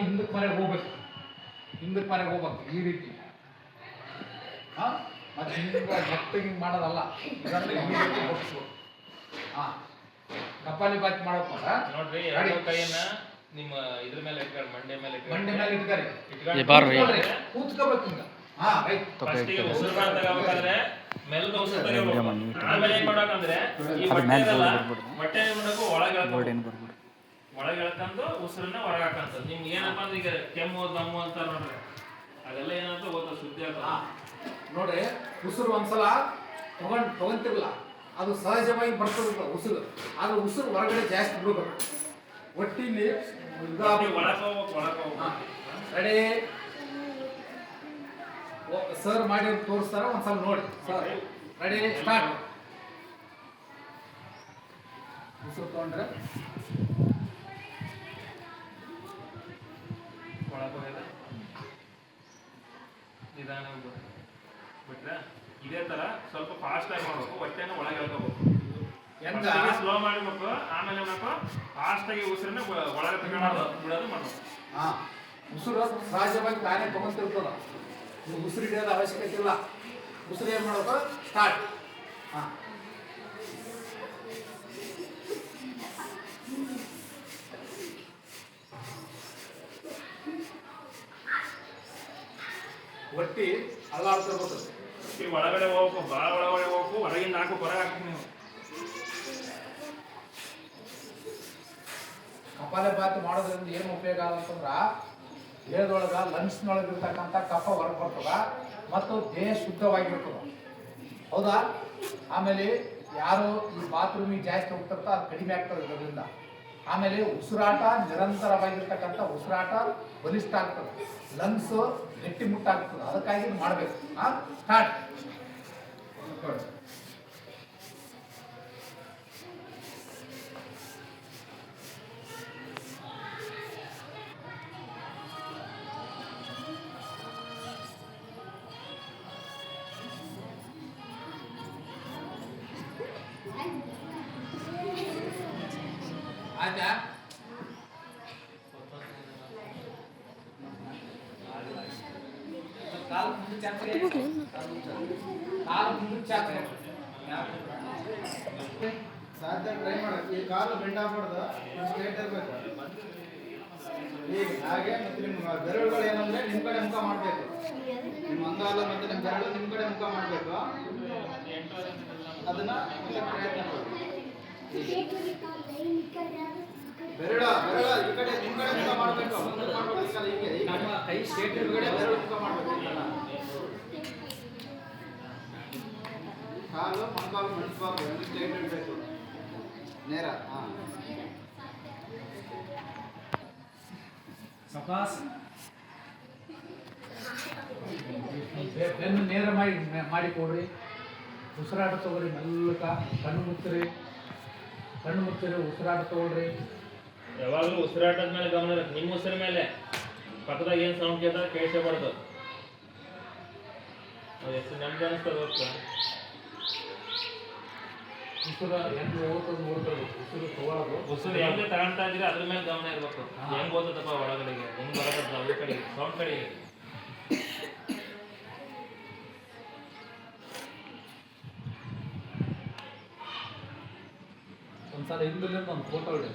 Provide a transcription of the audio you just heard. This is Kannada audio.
ಹಿಂದಕ್ಕೆ ಮನೆಗೆ ಹೋಗ್ಬೇಕು, ಹಿಂದಕ್ಕೆ ಮನೆಗೆ ಹೋಗ್ಬೇಕು ಈ ರೀತಿ. ಹಾಂ, ಮತ್ತೆ ಹಿಂಗೆ ಗಟ್ಟಿಗೆ ಹಿಂಗೆ ಮಾಡೋದಲ್ಲ, ಇದನ್ನು ಈ ರೀತಿ ಹೋಗಿಸ್ಬೇಕು. ಹಾಂ, ಕಪಾಲಿ ಬಾತಿ ಮಾಡ್ಬೇಕಂದ್ರ ನೋಡ್ರಿ, ಎರಡು ಕೈಯನ್ನ ನಿಮ್ಮ ಇದ್ರ ಮೇಲೆ ಇಟ್ಕೊಳ್ಳಿ, ಮಂಡೆ ಮೇಲೆ ಇಟ್ಕೊಳ್ಳಿ, ಕೂತ್ಕೋಬೇಕು ಹಿಂಗ. ಹಾಂ, ರೈಟ್. ಫಸ್ಟಿಗೆ ಉಸಿರು ತಗೋಬೇಕಾದ್ರೆ ಮೆಲ್ಲಗೆ ಉಸಿರು ತಗೋಬೇಕು. ಆಮೇಲೆ ಏನ್ ಮಾಡ್ಬೇಕಂದ್ರೆ ಈ ಹೊಟ್ಟೆ ಇರಲ್ಲ, ಹೊಟ್ಟೆ ಏನ್ ಮಾಡಬೇಕು, ಒಳಗೆ ಎಳ್ಕೊಂಡು ಉಸಿರನ್ನ ಹೊರಗೆ ಹಾಕಂತ. ನಿಮ್ಗೆ ಏನಪ್ಪಾ ಅಂದ್ರೆ ಈಗ ಕೆಮ್ಮು ದಮ್ಮು ಅಂತ ನೋಡ್ರಿ, ಅದೆಲ್ಲ ಏನಂತ ಓದ್ತಾ ಶುದ್ಧಿ ಆಗ್ತದ. ನೋಡ್ರಿ, ಉಸಿರು ಒಂದ್ಸಲ ತಗೊಂತಿರಲ್ಲ, ಅದು ಸಹಜವಾಗಿ ಬರ್ತದೆ ಉಸಿರು. ಆದ್ರೆ ಉಸಿರು ಹೊರಗಡೆ ಜಾಸ್ತಿ ಬಿಡಬೇಕು. ಒಟ್ಟಿಲಿ ಒಳಗೆ ಹೋಗ್ಬೇಕು. ರೆಡಿ? ಸರ್ ಮಾಡಿ ತೋರಿಸ್ತಾರ, ಒಂದ್ಸಲ ನೋಡಿ ಸರ್. Ready, start. ಉಸಿರು ತಗೊಂಡ್ರೆ ನಿಧಾನ ಬಿಟ್ರೆ ಇದೇ ತರ ಸ್ವಲ್ಪ ಫಾಸ್ಟ್ ಆಗಿ ಮಾಡ್ಬೇಕು. ಹೊಟ್ಟೆನ ಒಳಗೆ ಎಳ್ಕೋಬೇಕು, ಸ್ಲೋ ಮಾಡಬೇಕು. ಆಮೇಲೆ ಏನ್ಬೇಕು, ಫಾಸ್ಟ್ ಆಗಿ ಉಸಿರನ್ನ ಒಳಗೆ ತಗೊಂಡು ಬಿಡೋದು ಮಾಡ್ಬೇಕು. ಹಾ, ಉಸಿರು ಸಹಜವಾಗಿ ತಾನೇ ತಗೊಂತಿರ್ತದ, ನೀವು ಉಸಿರು ಹಿಡಿಯೋದು ಅವಶ್ಯಕತೆ ಇಲ್ಲ. ಉಸಿರು ಏನ್ ಮಾಡ್ಬೇಕು, ಸ್ಟಾರ್ಟ್. ಹಾ, ಒಟ್ಟಿ ಅಲ್ಲಾಡ್ತಿರ್ಬೇಕು. ಒಳಗಡೆ ಹೋಗ್ಬೇಕು, ಭಾಳ ಒಳಗಡೆ ಹೋಗ್ಬೇಕು. ಹೊರಗಿಂದ ಹಾಕು, ಹೊರಗೆ ಹಾಕ್ಬೇಕು ನೀವು. ಕಪಾಲಭಾತಿ ಮಾಡೋದ್ರಿಂದ ಏನು ಉಪಯೋಗ ಅಂತಂದ್ರ ದೇಹದೊಳಗ ಲಂಗ್ಸ್ನೊಳಗೆ ಇರ್ತಕ್ಕಂಥ ಕಫ ಹೊರಗೆ ಬರ್ತದ ಮತ್ತು ದೇಹ ಶುದ್ಧವಾಗಿರ್ತದ. ಹೌದಾ? ಆಮೇಲೆ ಯಾರು ಈ ಬಾತ್ರೂಮಿಗೆ ಜಾಸ್ತಿ ಹೋಗ್ತಿರ್ತ ಅದು ಕಡಿಮೆ ಆಗ್ತದೆ ಇದರಿಂದ. ಆಮೇಲೆ ಉಸಿರಾಟ ನಿರಂತರವಾಗಿರ್ತಕ್ಕಂಥ ಉಸಿರಾಟ ಬಲಿಷ್ಠ ಆಗ್ತದೆ, ಲಂಗ್ಸ್ ಗಟ್ಟಿಮುಟ್ಟಾಗ್ತದೆ. ಅದಕ್ಕಾಗಿ ಮಾಡಬೇಕು. ಹಾಂ, ಸ್ಟಾರ್ಟ್. ಆಯ್ತಾ? ಕಾಲು ಮುಂದೆ ಚಾಕ್ರಿ, ಕಾಲು ಮುಂದೆ ಚಾಕ್ರಿ. ಸಾಧ್ಯ ಟ್ರೈ ಮಾಡಕ್ಕೆ ಈ ಕಾಲು ಬೆಂಡ್ ಆಗ್ಬಾರ್ದು, ಸ್ಟ್ರೇಟ್ ಇರಬೇಕು. ಈಗ ಹಾಗೆ ಮತ್ತೆ ನಿಮ್ಮ ಬೆರಳುಗಳು ಏನಂದ್ರೆ ನಿಮ್ಮ ಕಡೆ ಮುಖ ಮಾಡಬೇಕು. ನಿಮ್ಮ ಅಂಗಾಲ ಮತ್ತು ನಿಮ್ಮ ಬೆರಳು ನಿಮ್ಮ ಕಡೆ ಮುಖ ಮಾಡಬೇಕು. ಅದನ್ನ ಪ್ರಯತ್ನ ಮಾಡಿ. ಬೆರಳ ಈ ಕಡೆ ನಿಮ್ಮ ಕಡೆ ಮುಖ ಮಾಡಬೇಕು, ಮುಂದೆ ಮಾಡಬೇಕು. ಹೀಗೆ ನಮ್ಮ ಕೈ ಸ್ಟ್ರೇಟ್ ಇರುಗಡೆ ಬೆರಳು ಮುಖ ಮಾಡಬೇಕು. ಕಾಲು ಮೊಣಕಾಲು ಮಣಿಸ್ಬಾರ್ದು, ಅಂದ್ರೆ ಸ್ಟ್ರೇಟ್ ಇರಬೇಕು, ನೇರ. ಹಾಂ, ಸಕಾಸ್ ಬೆನ್ನು ನೇರ ಮಾಡಿ ಕೊಡ್ರಿ. ಉಸಿರಾಟ ತಗೋರಿ, ಮೆಲ್ಲಕ ಕಣ್ಣು ಮುಚ್ಚಿರಿ, ಉಸಿರಾಟ ತಗೊಳ್ರಿ. ಯಾವಾಗಲೂ ಉಸಿರಾಟದ ಮೇಲೆ ಗಮನ ಇರುತ್ತೆ. ನಿಮ್ಮ ಉಸಿರ ಮೇಲೆ ಪಕ್ಕದಾಗ ಏನು ಸೌಂಡ್ ಕೇಳ್ತಾರೆ ಕೇಳಿಸಬಾರ್ದು. ಅದು ಎಷ್ಟು ನೆಮ್ಮದಿ ಅನಿಸ್ತದೆ ಗೊತ್ತಾ? ಉಸಿರು ಹೆಂಗೆ ಓದ್ತದೆ, ಉಸಿರು ತಗೊಳ್ಳೋದು, ಉಸಿರು ಹೆಂಗೆ ತಗೊಂತಾ ಇದ್ರೆ ಅದ್ರ ಮೇಲೆ ಗಮನ ಇರಬೇಕು. ಹೆಂಗೆ ಓದ್ತದಪ್ಪ ಒಳಗಡೆಗೆ, ಹೆಂಗೆ ಬರಕತ್ತ ಅದ್ರ ಕಡೆಗೆ, ಸೌಂಡ್ ಕಡೆಗೆ. ಒಂದ್ಸಲ ಹಿಂದಿನಿಂದ ಒಂದು ಫೋಟೋ ಇಡಿ.